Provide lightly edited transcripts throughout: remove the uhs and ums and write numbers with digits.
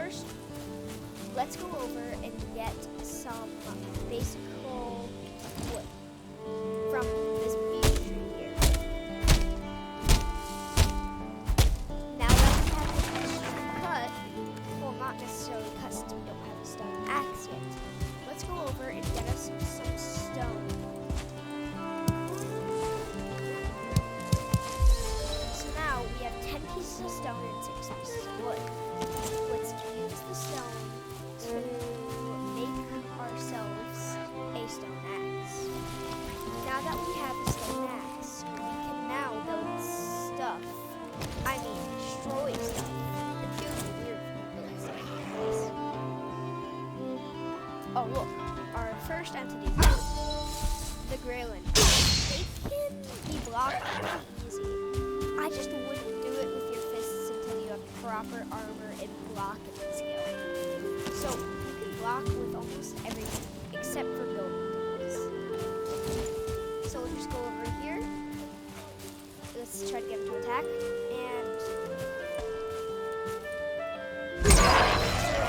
first, let's go over and get some basic wood from this beech tree here. Now that we have this tree cut, well, not necessarily cut since we don't have a stone axe yet. Let's go over and get us some stone. So now we have 10 pieces of stone and 6 pieces of wood. Let's use the stone to make ourselves a stone axe. Now that we have a stone axe, we can now build stuff. I mean, destroy stuff. It feels weird building stuff like this. Oh, look. Our first entity, the Greyland. They can be blocked pretty easy. I just wouldn't do it with your fists until you have proper armor and block and skill. So you can block with almost everything except for building tools. So we'll just go over here. Let's try to get him to attack. And so it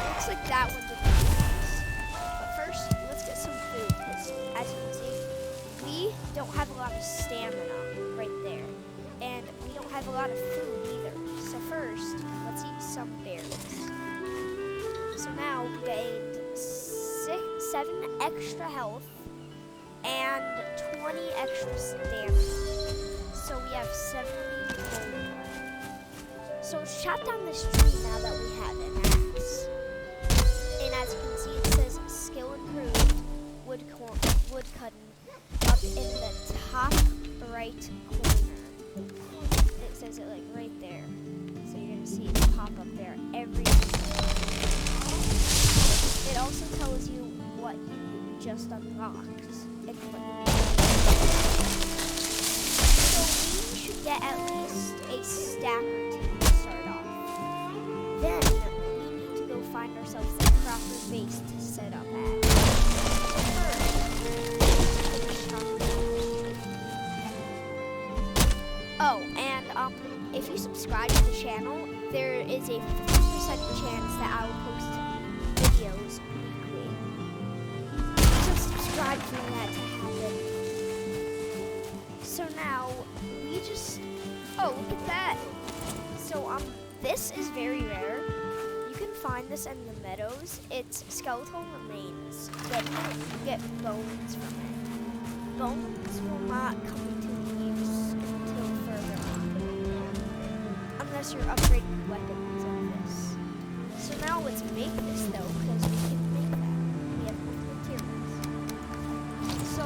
looks like that one did not use. But first, let's get some food because as you can see, we don't have a lot of stamina right there. And we don't have a lot of food either. So first, let's eat some berries. So now we gained 7 extra health and 20 extra stamina. So we have 70 gold. So let's chop down this tree now that we have an axe. And as you can see, it says skill improved, wood cutting up in the top right corner. It says it like right there. So you're gonna see it pop up there every time. It also tells you what you just unlocked and what you So we should get at least a stack or 2 to start off. Then we need to go find ourselves a proper base to set up at. Oh, and if you subscribe to the channel, there is a 50% chance that I will post videos weekly. So subscribe for that to happen. So now we just look at that. So this is very rare. You can find this in the Meadows. It's skeletal remains. Getting it, you get bones from it. Bones will not come into use until further on, unless you're upgrading weapons of this. So now let's make this though, because we can make that. We have enough materials. So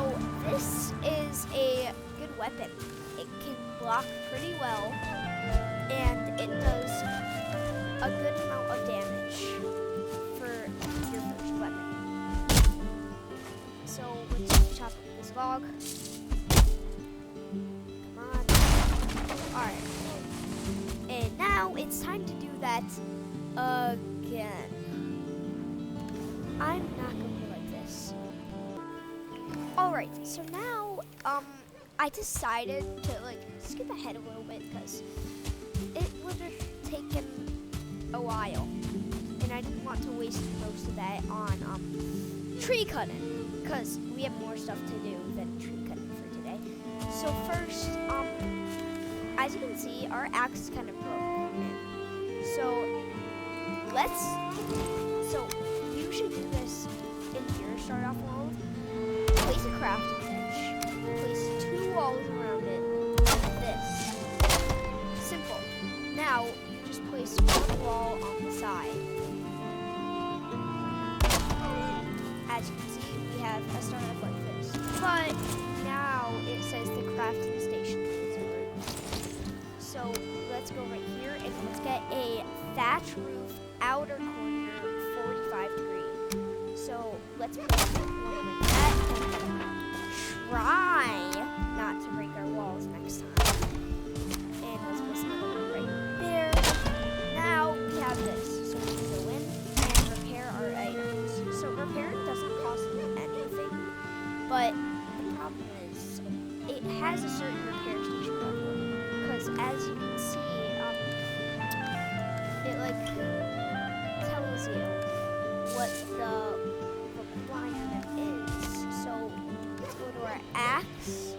this is a good weapon. It can block pretty well, and it does a good amount of damage for your first weapon. So let's chop up this log. Come on. Alright. And now it's time to do that again. I'm not gonna be like this. Alright, so now I decided to skip ahead a little bit because it would have taken a while, and I didn't want to waste most of that on tree cutting because we have more stuff to do than tree cutting for today. So first, as you can see, our axe is kind of broken. So you should do this in your start off world. Place a crafting bench. Place 2 walls around it like this. Simple. Now you just place 1 wall on the side. As you can see, we have a start off like this. But now it says the crafting station is over. So let's go right here and let's get a thatch roof outer corner 45 degree. So let's put one like that and try not to break our walls next time. And let's put another one right there. Now we have this. So we can go in and repair our items. So repairing doesn't cost anything, but the problem is it has a certain repair station level. Because as you can see, it tells what the requirement is. So let's go to our axe.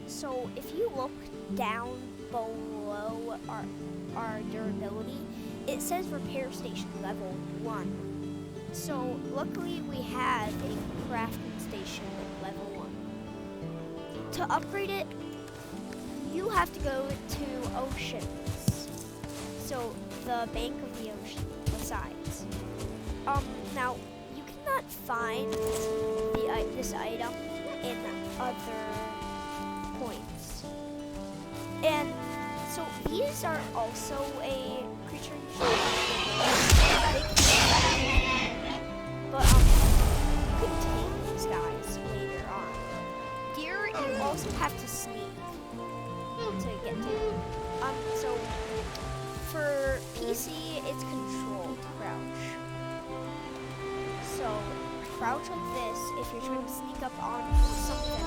So if you look down below our durability, it says repair station level 1. So luckily we have a crafting station at level 1. To upgrade it, you have to go to oceans. So the bank of the ocean, the sides. Now you cannot find this item in other points. And so these are also a creature you should but you can tame these guys later on. Deer, you also have to sneak to get to. So for PC, it's controlled crouch. So crouch like this if you're trying to sneak up on something,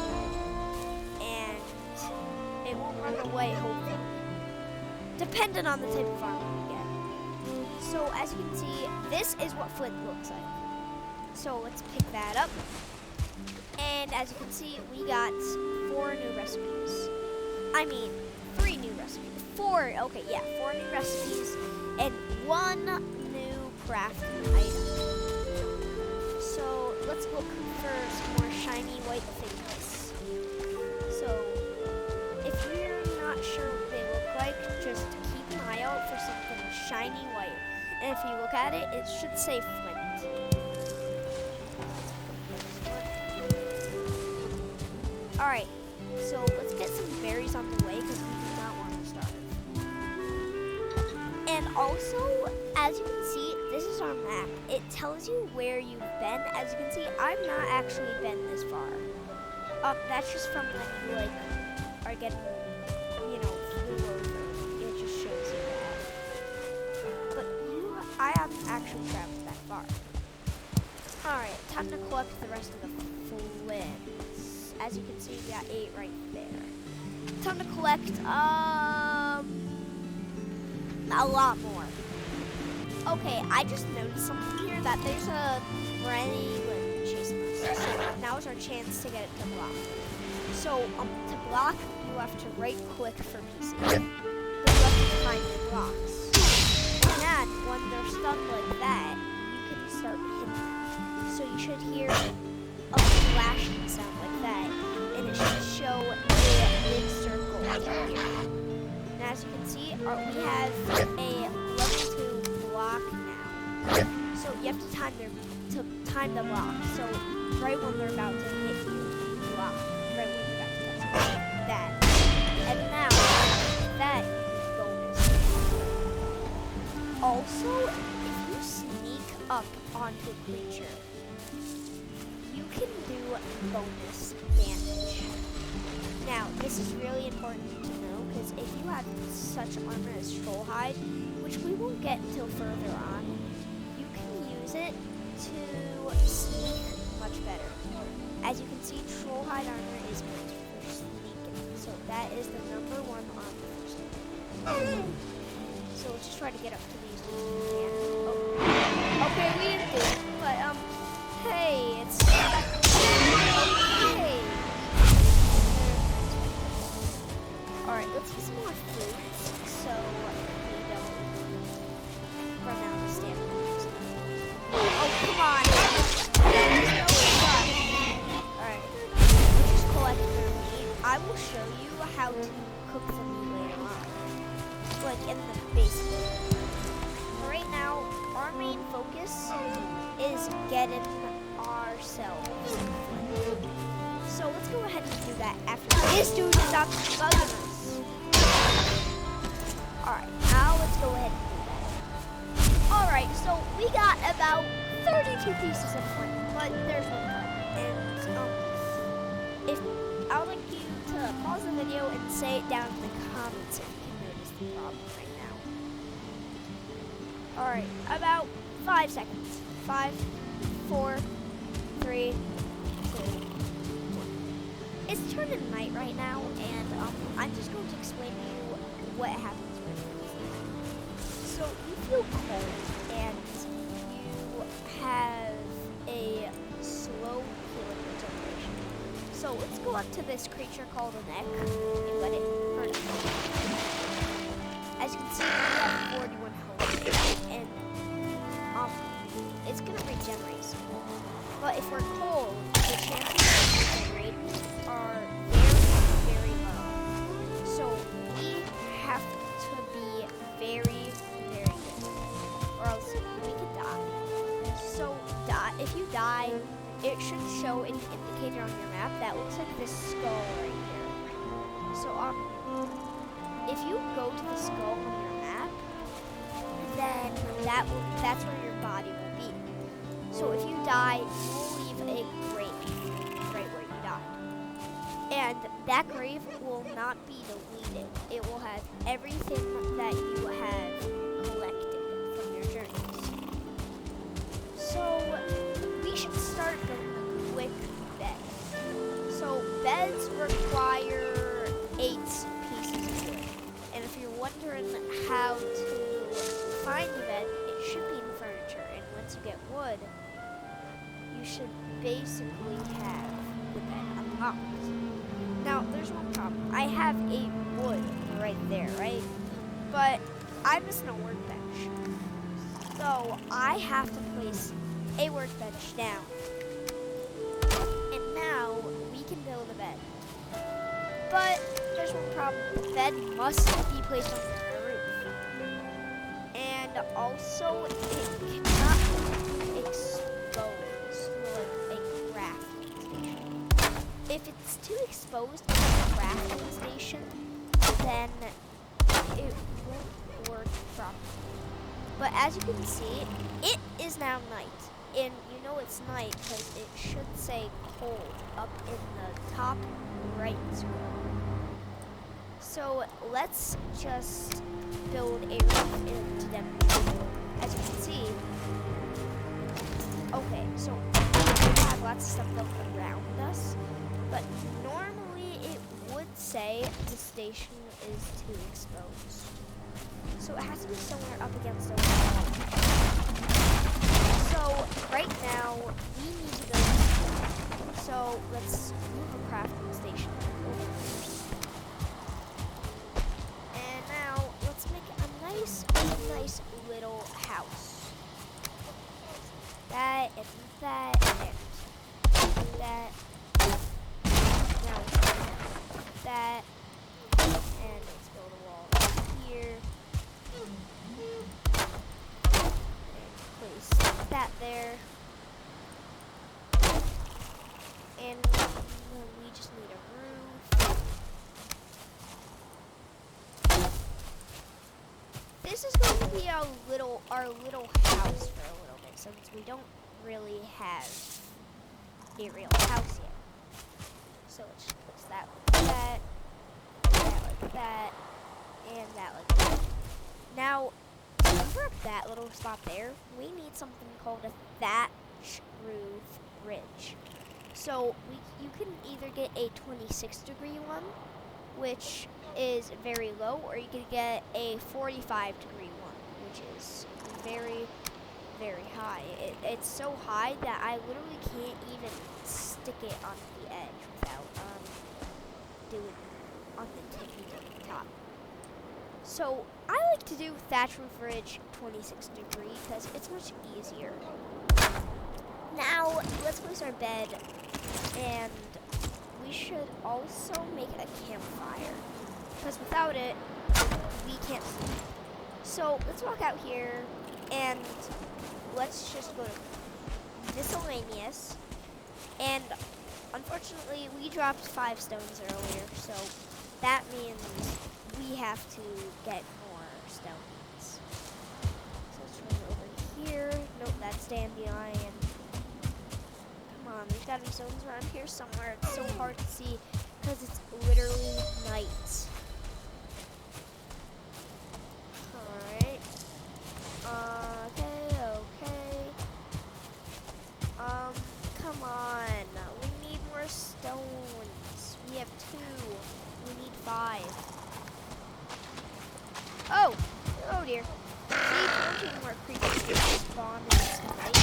and it won't run away, hopefully. Depending on the type of armor you get. So as you can see, this is what flint looks like. So let's pick that up. And as you can see, we got 4 new recipes. I mean, 3 new recipes. 4 new recipes and 1 new crafting item. So let's look for some more shiny white things. So if you're not sure what they look like, just keep an eye out for something shiny white. And if you look at it, it should say flint. Alright, so let's get some berries on the way because we do not want to starve. And also, as you can see, this is our map. It tells you where you've been. As you can see, I've not actually been this far. That's just from when you are getting, flew over. It just shows you that. But I haven't actually traveled that far. Alright, time to collect the rest of the flints. As you can see, we got 8 right there. Time to collect, a lot more. Okay, I just noticed something here, that there's a granny chasing us. So now is our chance to get it to block. So, to block, you have to right click for PC. Then you have to time your blocks. And when they're stuck like that, you can start hitting them. So you should hear a flashing sound like that, and it should show a big circle right here. And as you can see, we have a level 2 block now. So you have to time the block. So right when they're about to hit you, block. Right when you're about to touch it. Like that. And now, that is bonus. Also, if you sneak up onto a creature, you can do bonus damage. Now, this is really important to know, because if you have such armor as Troll Hide, which we won't get until further on, you can use it to sneak much better. As you can see, Troll Hide armor is meant for sneaking, so that is the #1 armor for sneaking. So let's just try to get up to these. Okay, we didn't do it, but hey, it's okay. Alright, let's get some more food so we don't run out of stamina. Oh, come on! Alright, let's just collect their meat. I will show you how to cook the meat later on. Like in the basic. Right now, our main focus is getting ourselves flint. So let's go ahead and do that after this dude stops bugging us. Alright, now let's go ahead and do that. Alright, so we got about 32 pieces of flint, but there's one more. And if I would like you to pause the video and say it down in the comments if you notice the problem right now. Alright, about 5 seconds. 5, 4, 3, 2, 1. It's turning night right now, and I'm just going to explain to you what happens when you sleep. So you feel cold, and you have a slow healing regeneration. So let's go up to this creature called a neck and let it hurt us. As you can see, we have 41 health, and it's gonna regenerate some. But if we're cold, the chances of regenerating are very, very low. So we have to be very, very good, or else we could die. So if you die, it should show an indicator on your map that looks like this skull right here. So if you go to the skull on your map, then that's where your body will be. So if you die, you will leave a grave right where you died. And that grave will not be deleted. It will have everything that you have collected from your journeys. So we should start building a quick bed. So beds require 8 pieces of wood. And if you're wondering how to find the bed, it should be in the furniture. And once you get wood, you should basically have the bed unlocked. Now, there's one problem. I have a wood right there, right? But I'm missing a workbench. So I have to place a workbench down. And now we can build a bed. But there's one problem. The bed must be placed on the roof. And also, it cannot be exposed like a crafting station. If it's too exposed to a crafting station, then it won't work properly. But as you can see, it is now night. And you know it's night because it should say cold up in the top right corner. So let's just build a roof into them. As you can see, okay, so we have lots of stuff built around us, but normally it would say the station is too exposed. So it has to be somewhere up against the wall. So right now we need to go. So let's move a crafting station over here. And now let's make a nice little house. That and that and that. Now that, and let's build a wall here. Place that there. And we just need a roof. This is going to be our little house for a little bit, since we don't really have a real house yet. So let's just place that like that, like that, and that like that. Now, for that little spot there, we need something called a thatch roof bridge. So you can either get a 26-degree one, which is very low, or you can get a 45-degree one, which is very, very high. It's so high that I literally can't even stick it on the edge without doing on the tippy top. So I like to do thatch roof bridge 26-degree because it's much easier. Now let's place our bed, and we should also make a campfire because without it we can't sleep. So let's walk out here and let's just go to miscellaneous. And unfortunately we dropped 5 stones earlier, so that means we have to get more stones. So let's run over here. Nope, that's dandelion. Come on, there's gotta be stones around here somewhere. It's so hard to see because it's literally night. Alright. Okay. Come on. We need more stones. We have 2. We need 5. Oh dear. See, 14 more creatures spawn in this night.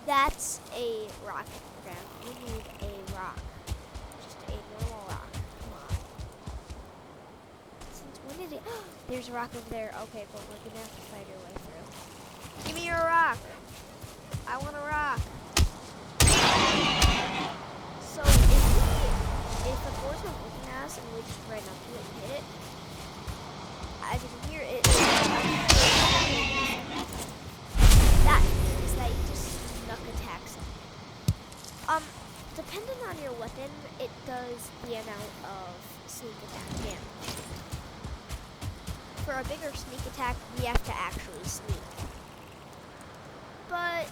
That's a rock ground. We need a rock. Just a normal rock. Come on. Since when did it? There's a rock over there. Okay, but we're gonna have to fight our way through. Give me your rock. I want a rock. So if the boys are looking at us and we just run up to it and hit it, I can hear it. That means that you just snuck attacks them. Depending on your weapon, it does the amount of sneak attack damage. For a bigger sneak attack, we have to actually sneak. But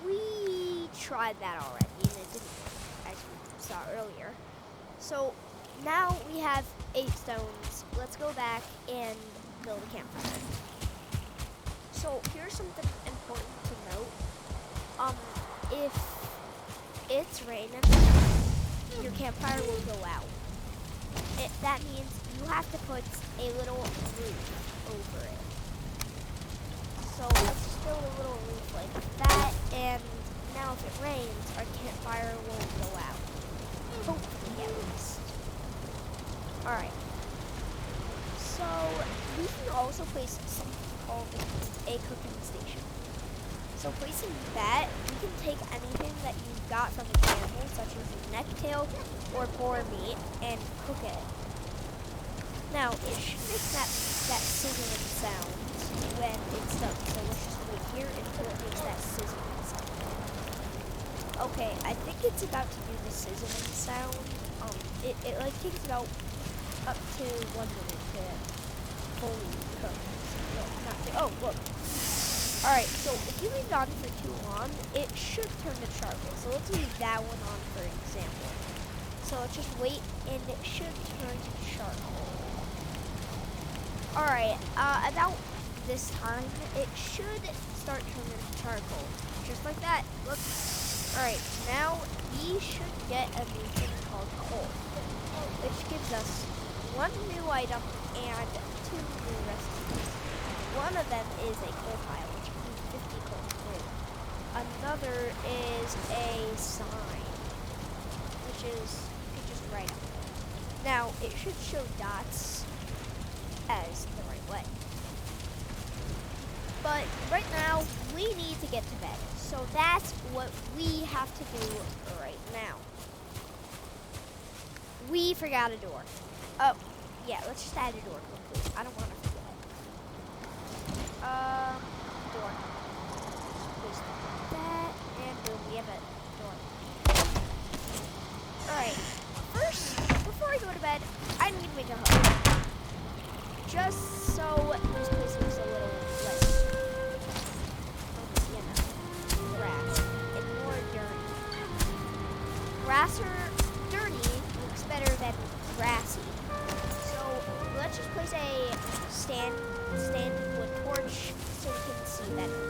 we tried that already, and it didn't work, as you saw earlier. So now we have 8 stones. Let's go back and build a campfire. So here's something important to note. If it's raining, your campfire will go out. That means you have to put a little roof over it. So let's just build a little roof like that, and now if it rains, our campfire won't go out. Hopefully, at least. Alright. So we can also place something called a cooking station. So placing that, you can take anything that you got from an animal, such as a necktail or boar meat, and cook it. Now, it should make that sizzling sound when it's done. So let's just wait here until it makes that sizzling sound. Okay, I think it's about to do the sizzling sound. It like takes about up to 1 minute to fully cook. No, not to, oh, look. Alright, so if you leave it on for too long, it should turn to charcoal. So let's leave that one on for example. So let's just wait, and it should turn to charcoal. Alright, about this time, it should start turning to charcoal. Just like that. Look. Alright, now we should get a new thing called coal, which gives us 1 new item and 2 new recipes. One of them is a coal pile, which gives 50 coal through. Another is a sign, which is you can just write up. Now it should show dots as the right way. But right now we need to get to bed, so that's what we have to do right now. We forgot a door. Oh, yeah, let's just add a door quickly. I don't want to forget. Door. Just that, and boom, we have a door. Alright, first, before I go to bed, I need to make a hut. Just so this place looks a little less, grass and more dirty. Grass or dirty looks better than grassy. So let's just place a standing wood torch so we can see better.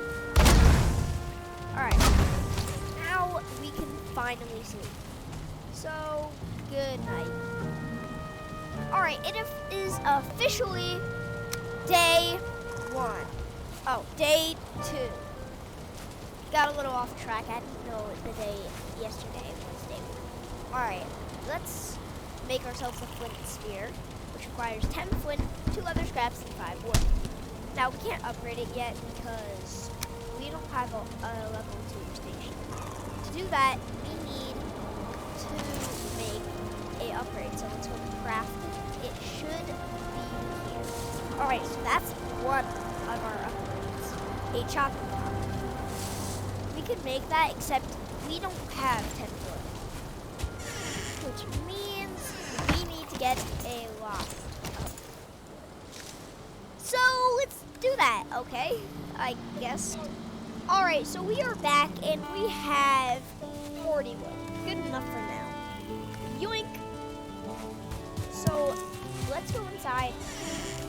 Alright, now we can finally sleep. So, good night. Alright, it is officially day 1. Oh, day 2. Got a little off track. I didn't know the day yesterday was day 1. Alright, let's make ourselves a flint spear, which requires 10 flint, 2 leather scraps, and 5 wood. Now, we can't upgrade it yet because we don't have a level 2 station. To do that, we need to make a upgrade. So let's go to craft. It should be here. Alright, so that's one of our upgrades. A chopping block. We could make that, except we don't have 10 wood. Which means we need to get a lot. So let's do that, okay? I guess. Alright, so we are back and we have 40 wood. Good enough for now. Yoink! So let's go inside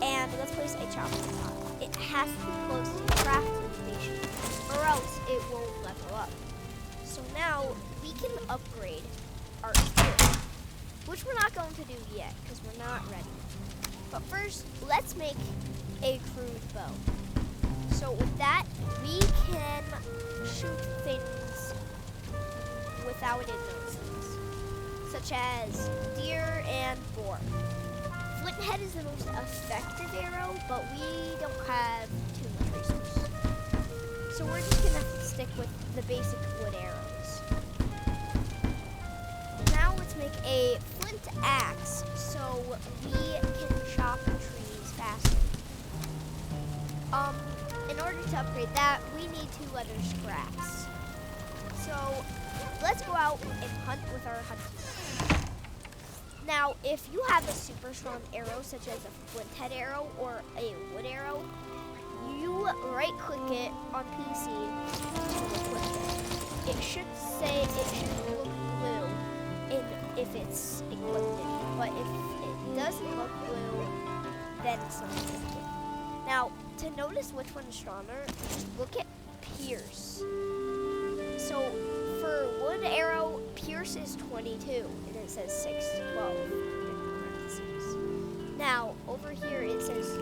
and let's place a chopping block. It has to be close to the crafting station or else it won't level up. So now we can upgrade our spear, which we're not going to do yet because we're not ready. But first, let's make a crude bow. So with that, we can shoot things without it those things, such as deer and boar. Flint head is the most effective arrow, but we don't have too much resource. So we're just gonna stick with the basic wood arrows. Now let's make a flint axe so we can chop trees faster. In order to upgrade that, we need 2 leather scraps. So let's go out and hunt with our hunting. Now, if you have a super strong arrow, such as a flint head arrow or a wood arrow, you right-click it on PC to equip it. It should look blue if it's equipped, but if it doesn't look blue, then it's not equipped. Now, to notice which one is stronger, just look at Pierce. So, for wood arrow, Pierce is 22, and it says 6 to 12 in parentheses. Now, over here it says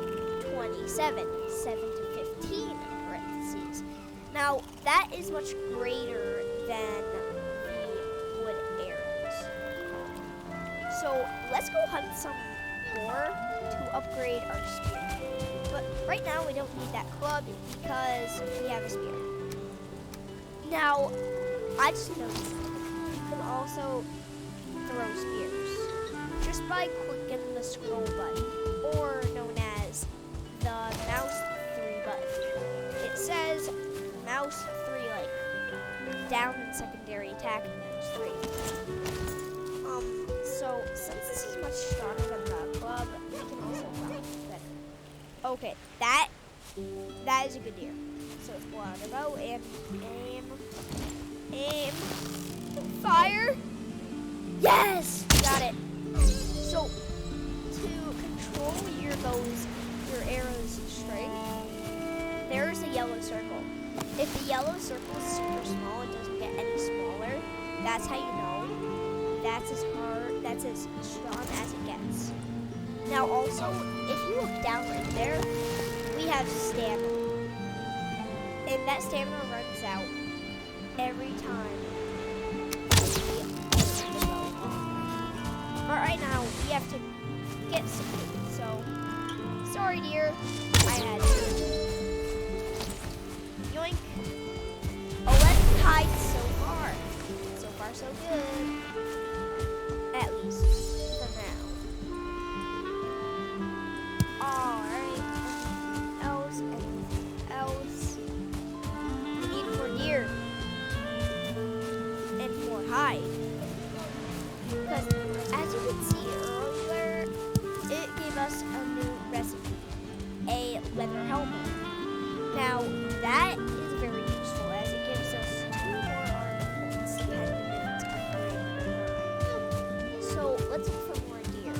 27, 7 to 15 in parentheses. Now, that is much greater than the wood arrows. So, let's go hunt some more to upgrade our spear. But right now we don't need that club because we have a spear. Now, I just noticed you can also throw spears just by clicking the scroll button, or known as the mouse 3 button. It says mouse 3, like down in secondary attack, mouse 3. So since this is much stronger than the club, we can also rock better. Okay, that is a good deer. So let's pull out our bow and aim, fire. Yes, got it. So to control your arrow's strength, there's a yellow circle. If the yellow circle is super small, it doesn't get any smaller. That's how you know that's as strong as it gets. Now also, if you look down right there, we have stamina. And that stamina runs out every time we open the bow. But right now, we have to get some food. So, sorry dear, I had to. Yoink. 11 hides so far. So far, so good. At least for now. Alright. Else. We need more deer. And more hide. Because as you can see earlier, it gave us a new recipe. A leather helmet. Now that is very useful as it gives us 2 more armor points depending if it's upgraded or not. So let's look for more deer.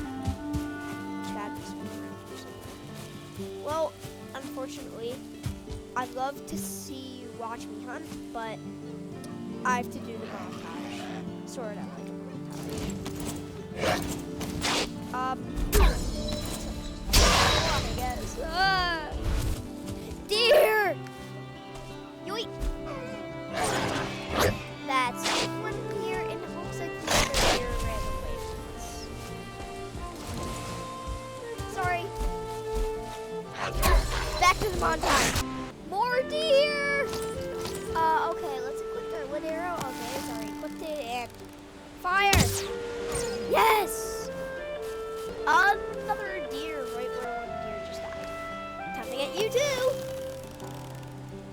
Got this one around here somewhere. Well, unfortunately, I'd love to see you watch me hunt, but I have to do the montage. Sort of like a montage. I guess. Deer! Yoink! That's one deer, and it looks like the other deer ran away from us. Sorry. Back to the montage. More deer! Okay, let's equip the wood arrow. Okay, sorry, equipped it, and fire! Yes! Another deer right where one deer just died. Time to get you too!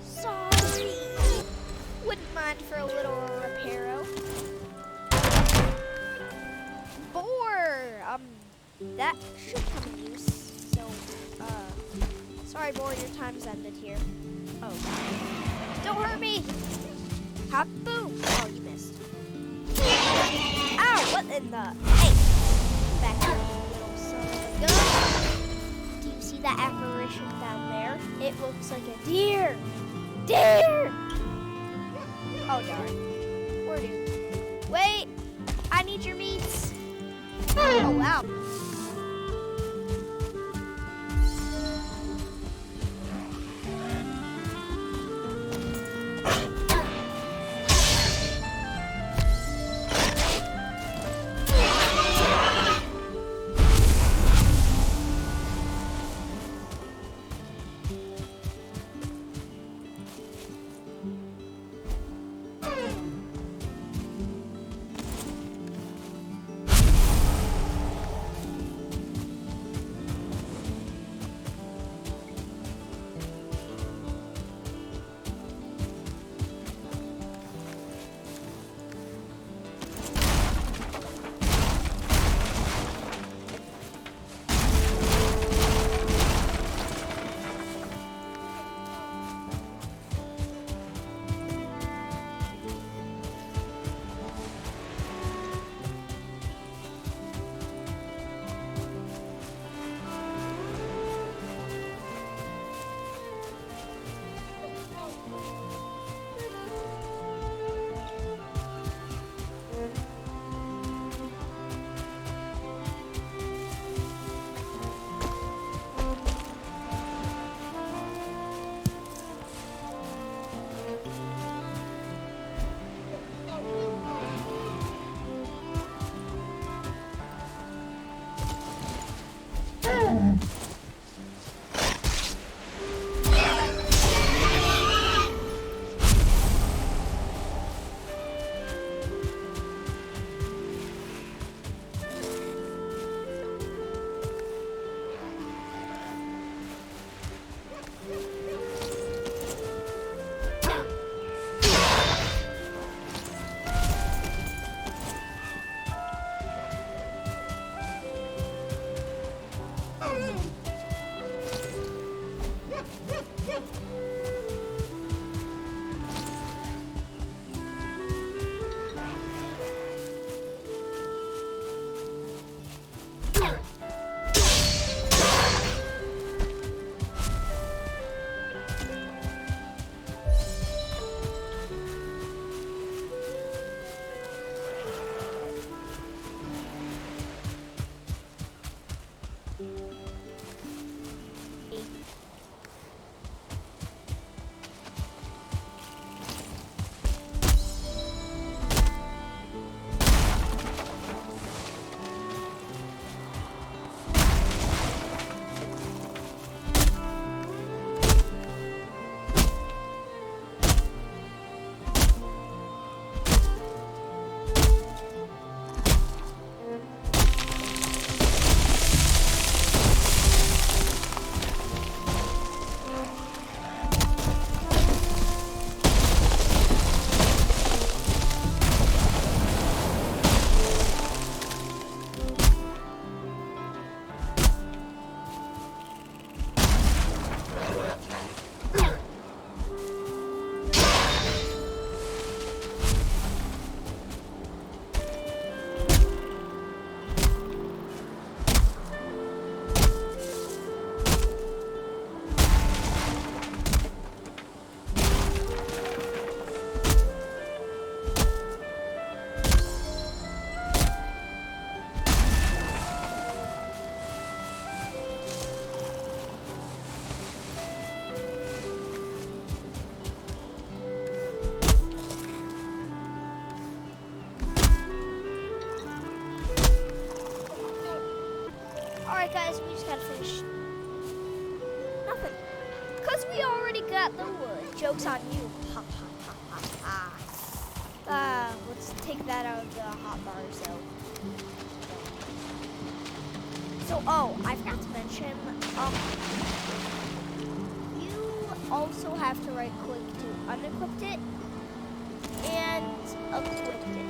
Sorry. Wouldn't mind for a little reparo. Boar! That should come in use. So, sorry boar, your time's ended here. Oh, don't hurt me! Hop, boom! Oh, you missed. Ow, what in the... Hey! Back here, little son of a gun. Do you see that apparition down there? It looks like a deer! Deer! Oh, darn. Where do? Wait! I need your meats! Oh, wow. Alright guys, we just gotta finish. Nothing. Because we already got the wood. Joke's on you. Ha ha ha ha ha. Let's take that out of the hot bars though. So, oh, I forgot to mention, you also have to right click to unequip it and equip it.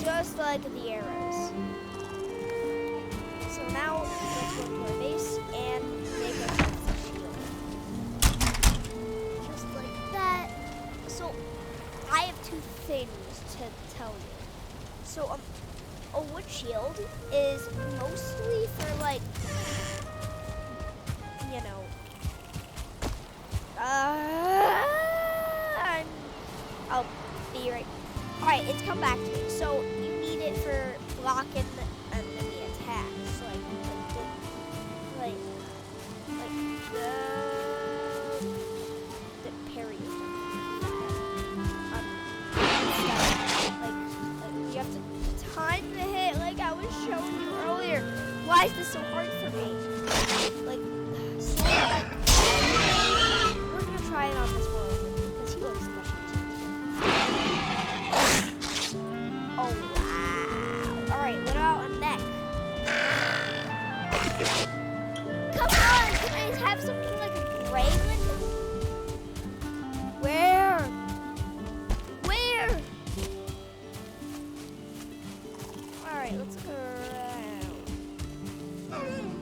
Just like the arrows. So now, let's go to our base and make ourselves a shield. Just like that. So, I have two things to tell you. So, a wood shield is mostly for like, you know, I'll be right. Alright, it's come back to me. So you need it for blocking enemy attacks, like the parry. You have to time the hit like I was showing you earlier. Why is this so hard for me? Like, so hard. We're gonna try it on this world because he looks special. Oh wow! All right, what about a neck? Come on, can I have something like a Grayland? Where? Alright, let's go around.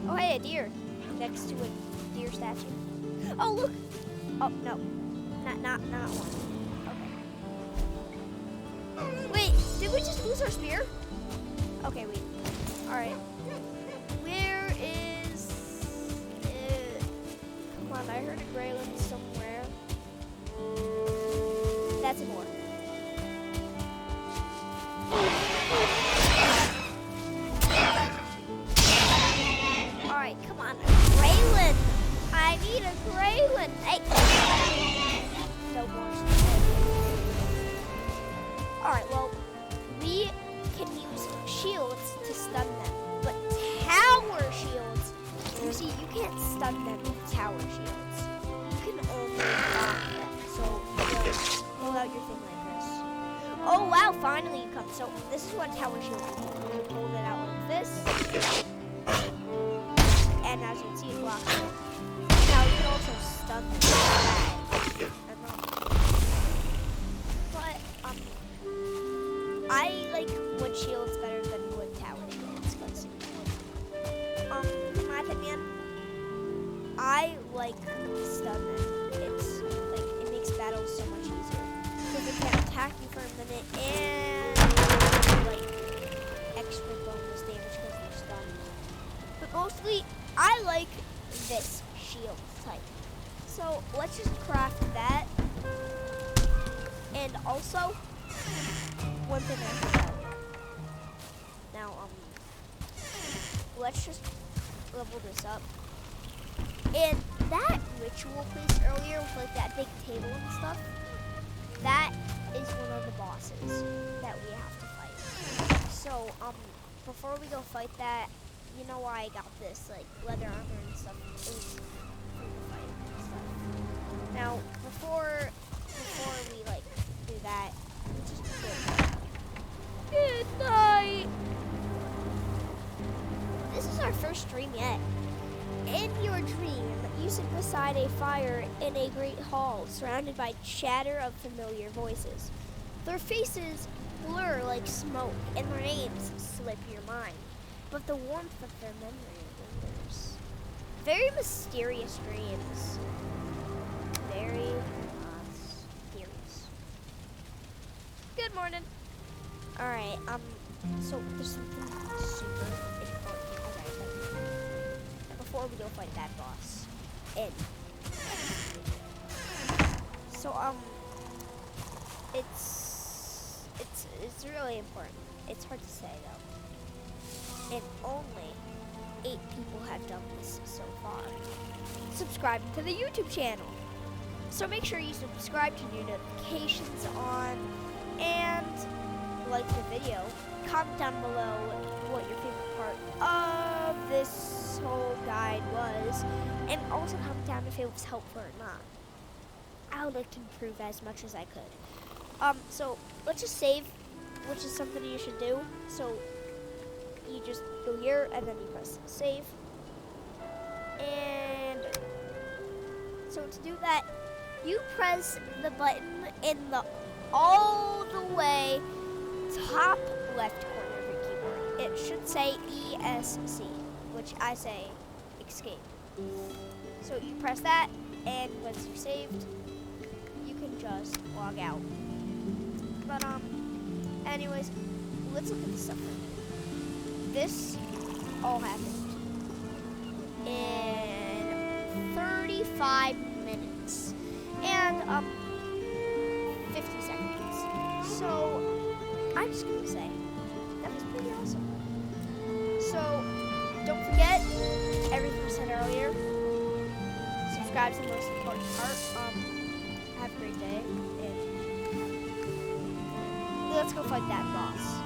Oh, hey, a deer. Next to a deer statue. Oh, look! Oh, no. Not one. Okay. Wait, did we just lose our spear? Okay, wait. Alright. Where is it? Come on, I heard a Grayland somewhere. That's a more. Alright, come on. Grayland! I need a Grayland! Hey! No more. Alright, well, we can use shields to stun them. But tower shields, you see, you can't stun them with tower shields. You can only block them. So, just pull out your thing like this. Oh, wow, finally you come. So, this is what tower shield is. You hold it out like this. And as you can see, it blocks it. Now, you can also stun them. But, I like wood shields better than wood tower shields. Because, in my opinion, I like stun them. It's, like, it makes battles so much easier. Because they can't attack you for a minute and, like, extra bonus damage because they're stunned. But mostly, I like this shield type. So let's just craft that. And also, one thing I forgot. Now, let's just level this up. And that ritual place earlier with like that big table and stuff, that is one of the bosses that we have to fight. So, before we go fight that, you know why I got this, like, leather armor and stuff. It was for the fight and stuff. Now, before we, like, do that, let's just good night! This is our first stream yet. In your dream, you sit beside a fire in a great hall, surrounded by chatter of familiar voices. Their faces blur like smoke, and their names slip your mind. But the warmth of their memory lingers. Very mysterious dreams. Very mysterious. Good morning. Alright, so there's something super important. Okay, before we go fight that boss. So, it's really important. It's hard to say, though. And only 8 people have done this so far. Subscribing to the YouTube channel. So make sure you subscribe, turn your notifications on, and like the video. Comment down below what your favorite part part of this whole guide was, and also comment down if it was helpful or not. I would like to improve as much as I could. So let's just save, which is something you should do. So you just go here and then you press save. And so to do that, you press the button in the all the way top left corner of your keyboard. It should say ESC, which I say escape. So you press that, and once you're saved, you can just log out. But anyways, let's look at the stuff. This all happened in 35 minutes and 50 seconds. So I'm just gonna say that was pretty awesome. So don't forget everything I said earlier. Subscribe is the most important part. Have a great day, and let's go fight that boss.